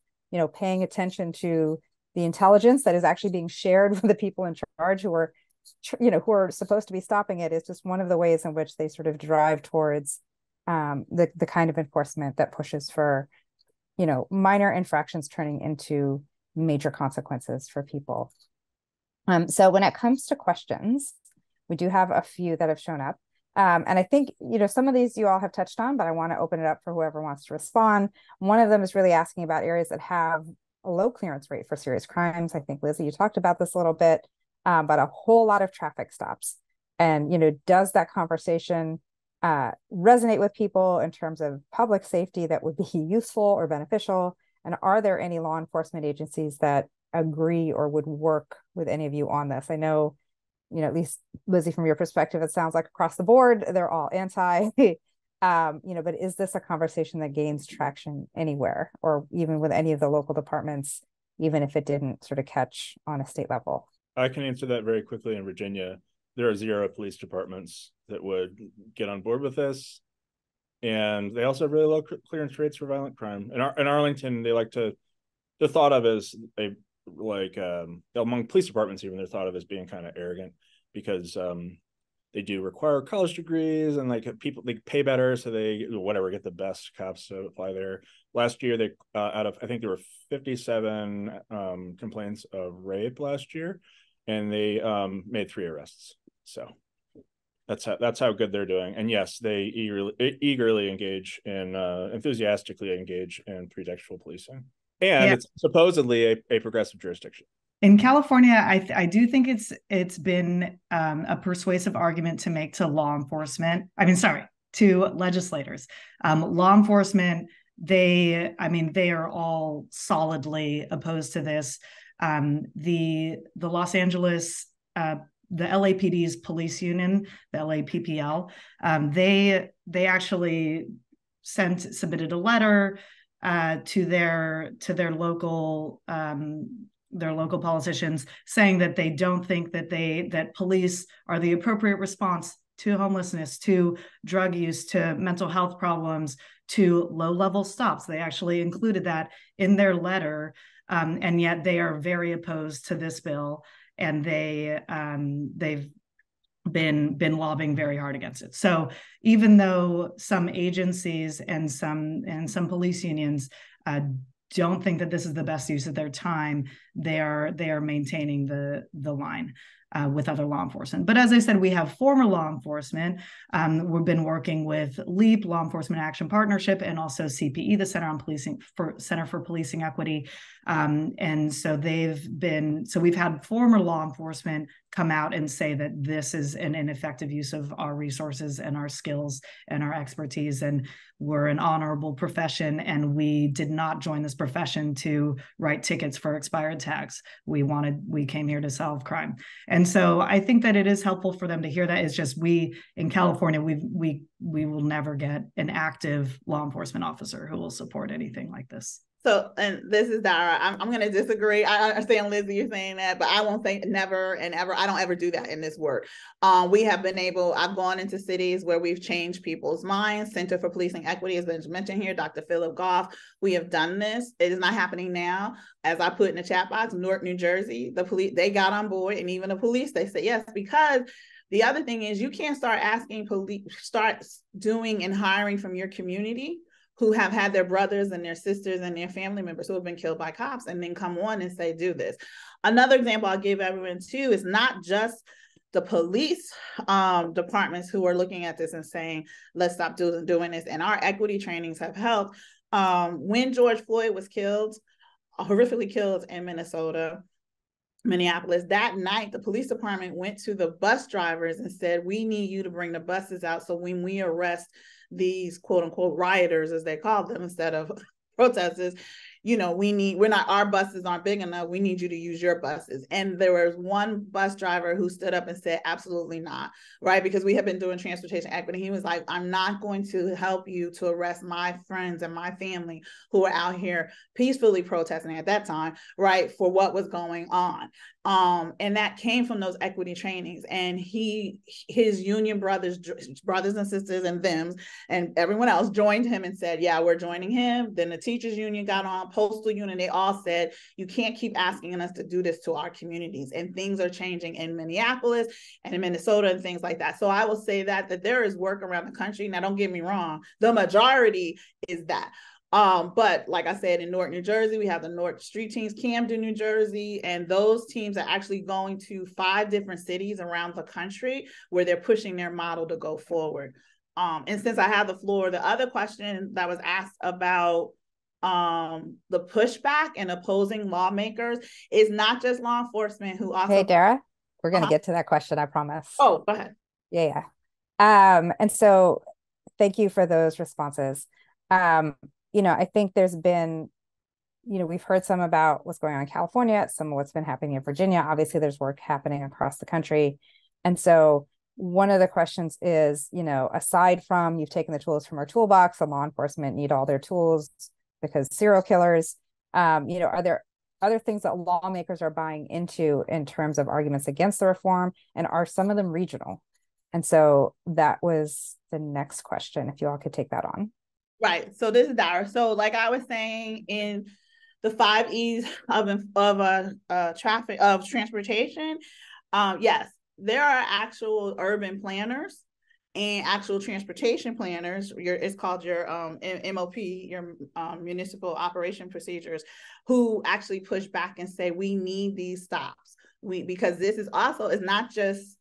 paying attention to the intelligence that is actually being shared with the people in charge who are supposed to be stopping it, is just one of the ways in which they sort of drive towards the kind of enforcement that pushes for, minor infractions turning into major consequences for people. So when it comes to questions, we do have a few that have shown up. And I think, some of these you all have touched on, but I want to open it up for whoever wants to respond. One of them is really asking about areas that have a low clearance rate for serious crimes. I think, Lizzie, you talked about this a little bit, but a whole lot of traffic stops. And, does that conversation resonate with people in terms of public safety that would be useful or beneficial? And are there any law enforcement agencies that agree or would work with any of you on this? I know, at least Lizzie, from your perspective, it sounds like across the board, they're all anti, but is this a conversation that gains traction anywhere or even with any of the local departments, even if it didn't sort of catch on a state level? I can answer that very quickly. In Virginia, there are 0 police departments that would get on board with this. And they also have really low clearance rates for violent crime. In Arlington, they like to, they're thought of as among police departments, even they're thought of as being kind of arrogant because they do require college degrees and people, they pay better. So they, get the best cops to apply there. Last year, they, I think there were 57 complaints of rape last year, and they made 3 arrests. So that's how good they're doing. And yes, they eagerly engage in, enthusiastically engage in pretextual policing. And it's supposedly a progressive jurisdiction. In California, I do think it's been a persuasive argument to make to law enforcement. To legislators. Law enforcement, they are all solidly opposed to this. The Los Angeles, the LAPD's police union, the LAPPL, they actually submitted a letter to their local politicians saying that they don't think that police are the appropriate response to homelessness, to drug use, to mental health problems, to low-level stops. They actually included that in their letter, and yet they are very opposed to this bill, and they've been lobbying very hard against it. So even though some agencies and some police unions don't think that this is the best use of their time, they are maintaining the line with other law enforcement. But as I said, we have former law enforcement. We've been working with LEAP, Law Enforcement Action Partnership, and also CPE, the Center for Policing Equity. And so we've had former law enforcement come out and say that this is an ineffective use of our resources and our skills and our expertise. And we're an honorable profession, and we did not join this profession to write tickets for expired tags. We came here to solve crime. And so I think that it is helpful for them to hear that. It's just in California, we will never get an active law enforcement officer who will support anything like this. So, and this is Dara. I'm going to disagree. I understand, Lizzie, you're saying that, but I won't say never and ever. I don't ever do that in this work. I've gone into cities where we've changed people's minds. Center for Policing Equity has been mentioned here. Dr. Philip Goff. We have done this. It is not happening now. As I put in the chat box, Newark, New Jersey, the police, they got on board, and even the police, they said yes, because the other thing is you can't start start doing and hiring from your community who have had their brothers and their sisters and their family members who have been killed by cops, and then come on and say, do this. Another example I'll give everyone too is not just the police departments who are looking at this and saying, let's stop doing this. And our equity trainings have helped. When George Floyd was killed, horrifically killed in Minneapolis, that night, the police department went to the bus drivers and said, we need you to bring the buses out so when we arrest these quote unquote rioters, as they call them, instead of protesters, our buses aren't big enough. We need you to use your buses. And there was one bus driver who stood up and said, absolutely not, right? Because we have been doing transportation equity. He was like, I'm not going to help you to arrest my friends and my family who are out here peacefully protesting at that time, right, for what was going on. And that came from those equity trainings. And his union brothers and sisters and them and everyone else joined him and said, yeah, we're joining him. Then the teachers union got on, postal union, they all said, you can't keep asking us to do this to our communities. And things are changing in Minneapolis and in Minnesota and things like that. So I will say that there is work around the country. Now, don't get me wrong, the majority is that. But like I said, in Newark, New Jersey, we have the Newark Street Teams, Camden, New Jersey, and those teams are actually going to 5 different cities around the country where they're pushing their model to go forward. And since I have the floor, the other question that was asked about the pushback and opposing lawmakers is not just law enforcement who also— Hey, Dara, we're going to get to that question, I promise. Oh, go ahead. Yeah. And so thank you for those responses. I think there's been, we've heard some about what's going on in California, some of what's been happening in Virginia. Obviously, there's work happening across the country. And so one of the questions is, aside from you've taken the tools from our toolbox, the law enforcement need all their tools because serial killers, are there other things that lawmakers are buying into in terms of arguments against the reform? And are some of them regional? And so that was the next question, if you all could take that on. Right. So this is Dara. So like I was saying, in the 5 E's of transportation, yes, there are actual urban planners and actual transportation planners. It's called your MOP, your municipal operation procedures, who actually push back and say we need these stops. Because this is not just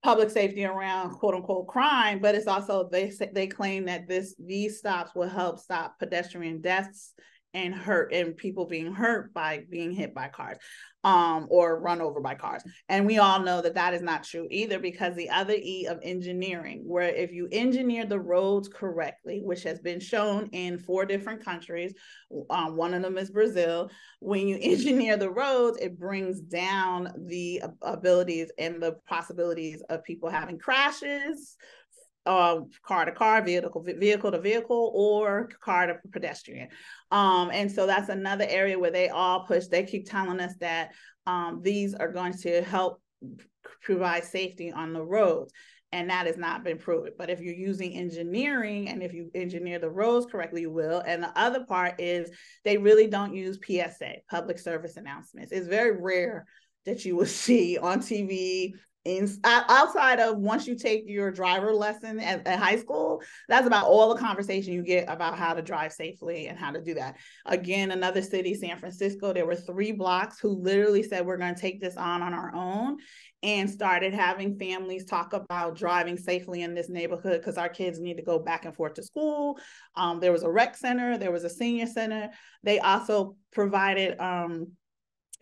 public safety around quote unquote crime, but it's also they claim that these stops will help stop pedestrian deaths and people being hurt by being hit by cars or run over by cars. And we all know that is not true either, because the other E of engineering, where if you engineer the roads correctly, which has been shown in 4 different countries, one of them is Brazil, when you engineer the roads, it brings down the abilities and the possibilities of people having crashes, car to car, vehicle to vehicle, or car to pedestrian. And so that's another area where they all push. They keep telling us that these are going to help provide safety on the roads. And that has not been proven. But if you're using engineering and if you engineer the roads correctly, you will. And the other part is they really don't use PSA, public service announcements. It's very rare that you will see on TV outside of once you take your driver lesson at high school. That's about all the conversation you get about how to drive safely and how to do that. Again, another city, San Francisco, there were 3 blocks who literally said, we're going to take this on our own, and started having families talk about driving safely in this neighborhood because our kids need to go back and forth to school. There was a rec center, there was a senior center. They also provided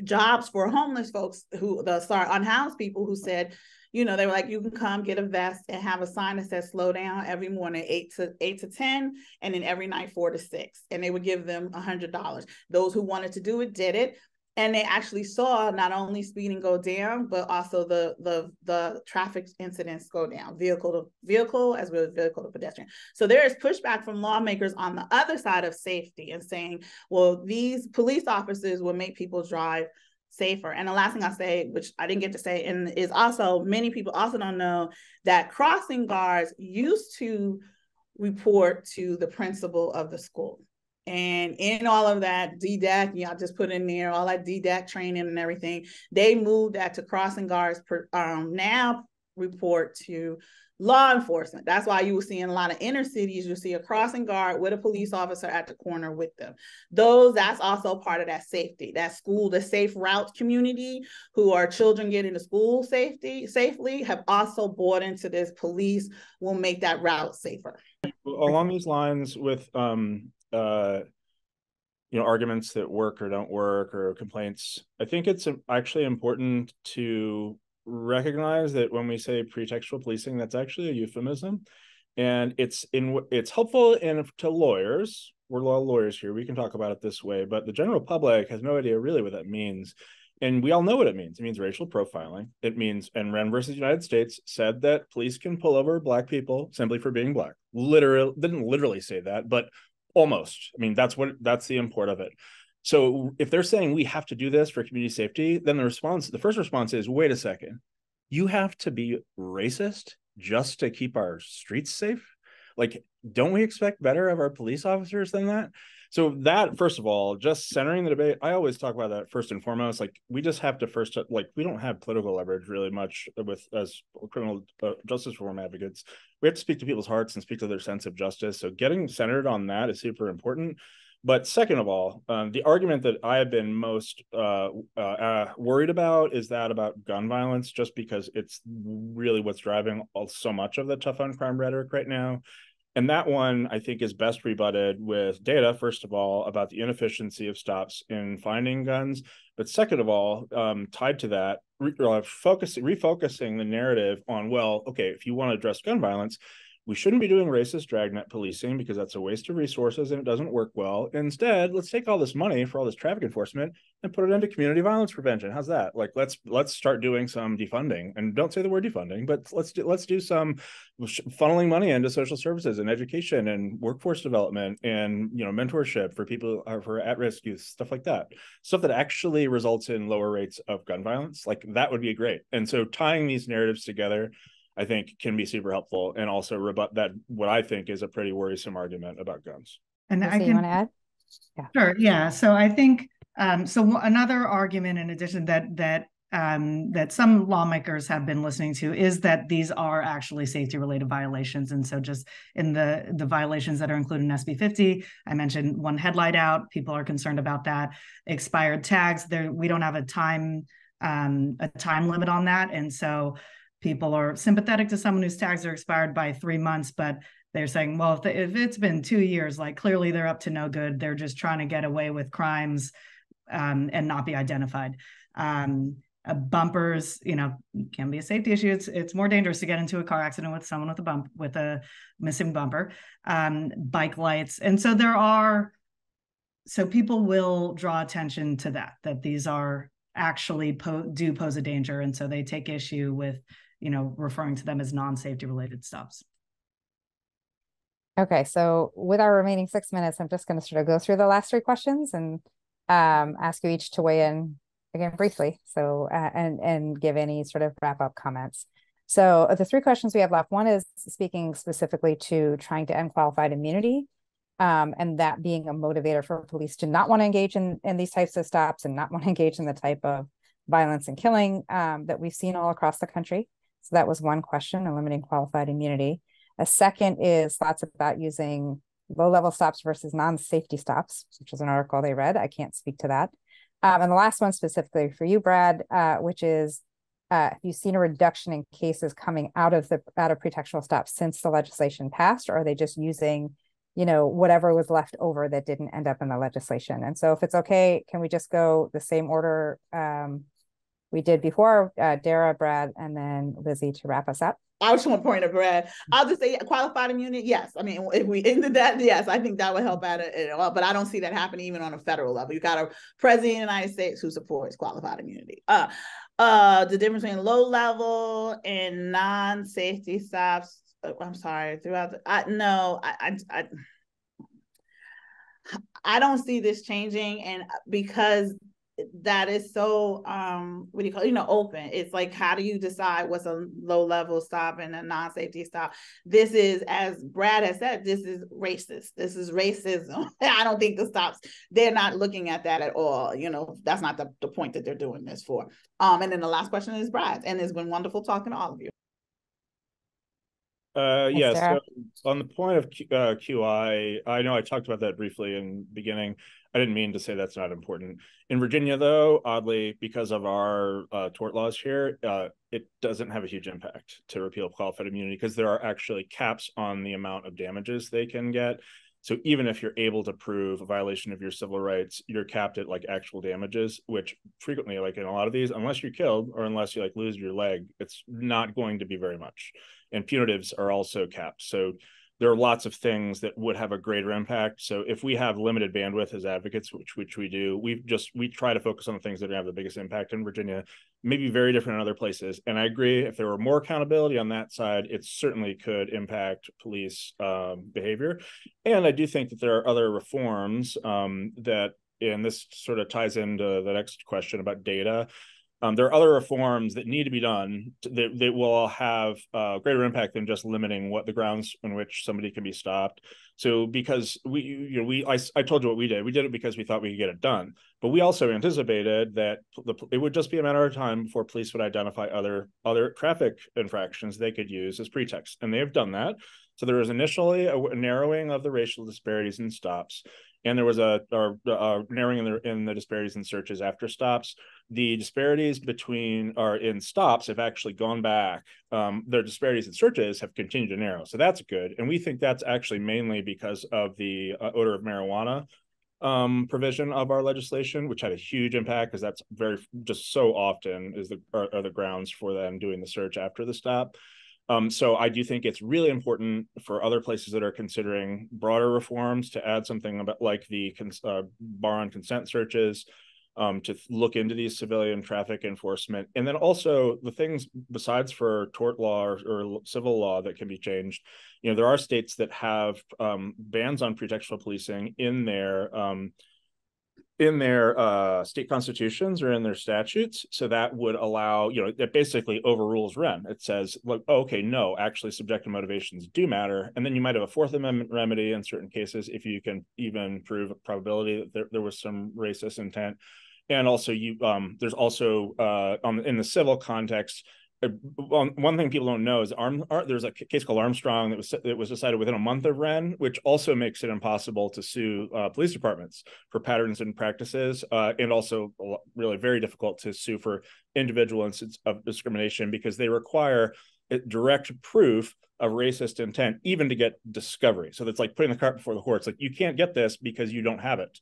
jobs for homeless folks unhoused people who said, they were like, you can come get a vest and have a sign that says slow down every morning, 8 to 10, and then every night 4 to 6. And they would give them $100. Those who wanted to do it did it. And they actually saw not only speeding go down, but also the traffic incidents go down, vehicle to vehicle as well as vehicle to pedestrian. So there is pushback from lawmakers on the other side of safety and saying, well, these police officers will make people drive safer. And the last thing I'll say, which I didn't get to say, and is also many people also don't know that crossing guards used to report to the principal of the school. And in all of that DDAC, y'all just put in there, all that DDAC training and everything, they moved that to crossing guards now report to law enforcement. That's why you will see in a lot of inner cities, you'll see a crossing guard with a police officer at the corner with them. That's also part of that safety, that school, the safe route community who are children getting to school safely have also bought into this. Police will make that route safer. Along these lines with, arguments that work or don't work or complaints, I think it's actually important to recognize that when we say pretextual policing, that's actually a euphemism, and it's helpful to lawyers we're all lawyers here. We can talk about it this way, but the general public has no idea really what that means. And we all know what it means. It means racial profiling. It means, and Wren versus United States said that police can pull over Black people simply for being Black. Literally, didn't literally say that, but almost. I mean, that's the import of it. So if they're saying we have to do this for community safety, then the first response is, wait a second, you have to be racist just to keep our streets safe? Like, don't we expect better of our police officers than that? So that, first of all, just centering the debate, I always talk about that first and foremost. Like, we just have to first, like, we don't have political leverage really much with as criminal justice reform advocates. We have to speak to people's hearts and speak to their sense of justice. So getting centered on that is super important. But second of all, the argument that I have been most worried about is that about gun violence, just because it's really what's driving so much of the tough on crime rhetoric right now. And that one, I think, is best rebutted with data, first of all, about the inefficiency of stops in finding guns. But second of all, tied to that, refocusing the narrative on, well, okay, if you want to address gun violence, we shouldn't be doing racist dragnet policing because that's a waste of resources and it doesn't work well. Instead, let's take all this money for all this traffic enforcement and put it into community violence prevention. How's that? Like, let's start doing some defunding, and don't say the word defunding, but let's do some funneling money into social services and education and workforce development and, you know, mentorship for people, for at-risk youth, stuff like that. Stuff that actually results in lower rates of gun violence. Like, that would be great. And so tying these narratives together, I think, can be super helpful and also rebut that, what I think is a pretty worrisome argument about guns. And Lizzie, I can, you want to add? Yeah. Sure. Yeah. So I think, so another argument in addition that some lawmakers have been listening to is that these are actually safety related violations. And so just in the violations that are included in SB 50, I mentioned one headlight out. People are concerned about that. Expired tags, we don't have a time limit on that. And so people are sympathetic to someone whose tags are expired by 3 months, but they're saying, well, if it's been 2 years, like, clearly they're up to no good. They're just trying to get away with crimes and not be identified. Bumpers, you know, can be a safety issue. It's more dangerous to get into a car accident with someone with a missing bumper. Bike lights, and so people will draw attention to that these are actually do pose a danger, and so they take issue with, you know, referring to them as non-safety related stops. Okay, so with our remaining 6 minutes, I'm just going to sort of go through the last 3 questions and ask you each to weigh in again briefly. So and give any sort of wrap up comments. So the 3 questions we have left, one is speaking specifically to trying to end qualified immunity, and that being a motivator for police to not want to engage in these types of stops and not want to engage in the type of violence and killing that we've seen all across the country. So that was one question, eliminating qualified immunity. A second is thoughts about using low-level stops versus non-safety stops, which is an article they read. I can't speak to that. And the last one specifically for you, Brad, which is, have you seen a reduction in cases coming out of pretextual stops since the legislation passed, or are they just using, you know, whatever was left over that didn't end up in the legislation? And so if it's okay, can we just go the same order we did before, Dara, Brad, and then Lizzie to wrap us up? I just want to point to Brad. I'll just say qualified immunity. Yes. I mean, if we ended that, yes, I think that would help out at all. But I don't see that happening even on a federal level. You got a president of the United States who supports qualified immunity. The difference between low level and non-safety stops. I'm sorry. I don't see this changing, and because that is so what do you call it? You know, open. It's like, how do you decide what's a low level stop and a non-safety stop? This is, as Brad has said, this is racist. This is racism. I don't think the stops, they're not looking at that at all. You know, that's not the point that they're doing this for. And then the last question is Brad, and it's been wonderful talking to all of you. Yes, so on the point of QI, I know I talked about that briefly in the beginning. I didn't mean to say that's not important. In Virginia, though, oddly, because of our tort laws here, it doesn't have a huge impact to repeal qualified immunity because there are actually caps on the amount of damages they can get. So even if you're able to prove a violation of your civil rights, you're capped at like actual damages, which frequently, like in a lot of these, unless you're killed or unless you like lose your leg, it's not going to be very much. And punitives are also capped. So there are lots of things that would have a greater impact. So if we have limited bandwidth as advocates, which we do, we try to focus on the things that have the biggest impact in Virginia, maybe very different in other places. And I agree, if there were more accountability on that side, it certainly could impact police behavior. And I do think that there are other reforms that, and this sort of ties into the next question about data. There are other reforms that need to be done that will have greater impact than just limiting what the grounds on which somebody can be stopped. So because I told you what we did. We did it because we thought we could get it done. But we also anticipated that it would just be a matter of time before police would identify other traffic infractions they could use as pretext. And they have done that. So there was initially a narrowing of the racial disparities in stops. And there was a narrowing in the disparities in searches after stops. The disparities in stops have actually gone back. Their disparities in searches have continued to narrow. So that's good. And we think that's actually mainly because of the odor of marijuana provision of our legislation, which had a huge impact, because that's just so often are the grounds for them doing the search after the stop. So I do think it's really important for other places that are considering broader reforms to add something about like the bar on consent searches, to look into these civilian traffic enforcement. And then also the things besides for tort law or civil law that can be changed. There are states that have bans on pretextual policing in their state constitutions or in their statutes. So that would allow, it basically overrules Wren. It says, look, okay, no, actually subjective motivations do matter. And then you might have a Fourth Amendment remedy in certain cases if you can even prove a probability that there was some racist intent. And also there's also in the civil context, one thing people don't know is there's a case called Armstrong that was decided within a month of Wren, which also makes it impossible to sue police departments for patterns and practices, and also really very difficult to sue for individual instances of discrimination because they require direct proof of racist intent even to get discovery. So that's like putting the cart before the horse. Like, you can't get this because you don't have it.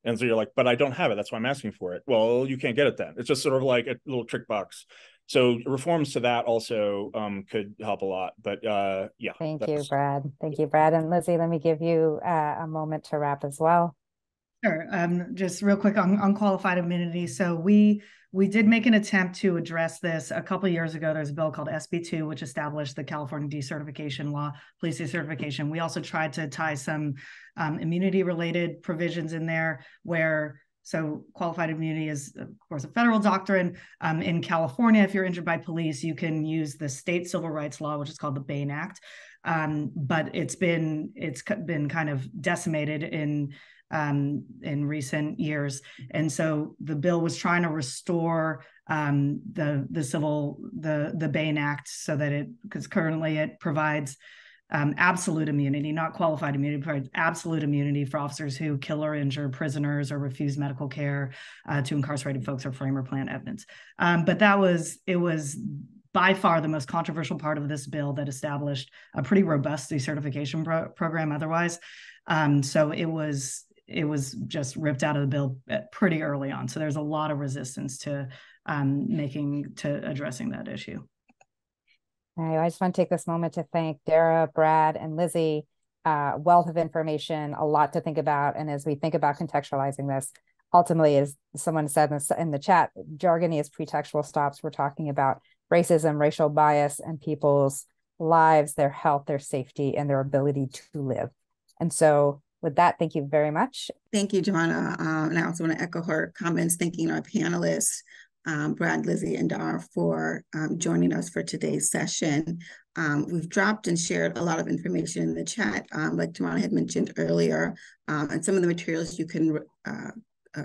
And so you're like, but I don't have it. That's why I'm asking for it. Well, you can't get it then. It's just sort of like a little trick box. So reforms to that also could help a lot. But yeah. Thank you, Brad. Thank you, Brad. And Lizzie, let me give you a moment to wrap as well. Sure. Just real quick on unqualified immunity. So we did make an attempt to address this a couple of years ago. There's a bill called SB2, which established the California decertification law, police decertification. We also tried to tie some immunity-related provisions in there so qualified immunity is, of course, a federal doctrine. In California, if you're injured by police, you can use the state civil rights law, which is called the Bain Act. But it's been kind of decimated in recent years. And so the bill was trying to restore the Bain Act so that because currently it provides absolute immunity, not qualified immunity, provides absolute immunity for officers who kill or injure prisoners or refuse medical care to incarcerated folks or frame or plant evidence. But it was by far the most controversial part of this bill that established a pretty robust decertification program otherwise. So it was just ripped out of the bill pretty early on. So there's a lot of resistance to addressing that issue. I just want to take this moment to thank Dara, Brad, and Lizzie. Wealth of information, a lot to think about. And as we think about contextualizing this, ultimately, as someone said in the chat, jargony is pretextual stops. We're talking about racism, racial bias, and people's lives, their health, their safety, and their ability to live. And so with that, thank you very much. Thank you, Jumana. And I also want to echo her comments, thanking our panelists, Brad, Lizzie, and Dara for joining us for today's session. We've dropped and shared a lot of information in the chat, like Jumana had mentioned earlier, and some of the materials you can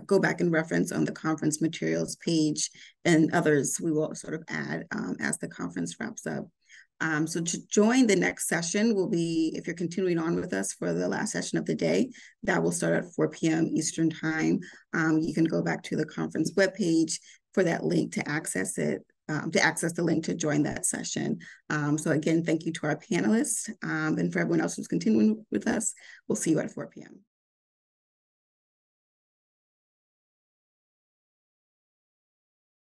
go back and reference on the conference materials page, and others we will sort of add as the conference wraps up. So to join the next session will be, if you're continuing on with us for the last session of the day, that will start at 4 p.m. Eastern time. You can go back to the conference webpage for that link to access it, to access the link to join that session. So again, thank you to our panelists, and for everyone else who's continuing with us. We'll see you at 4 p.m.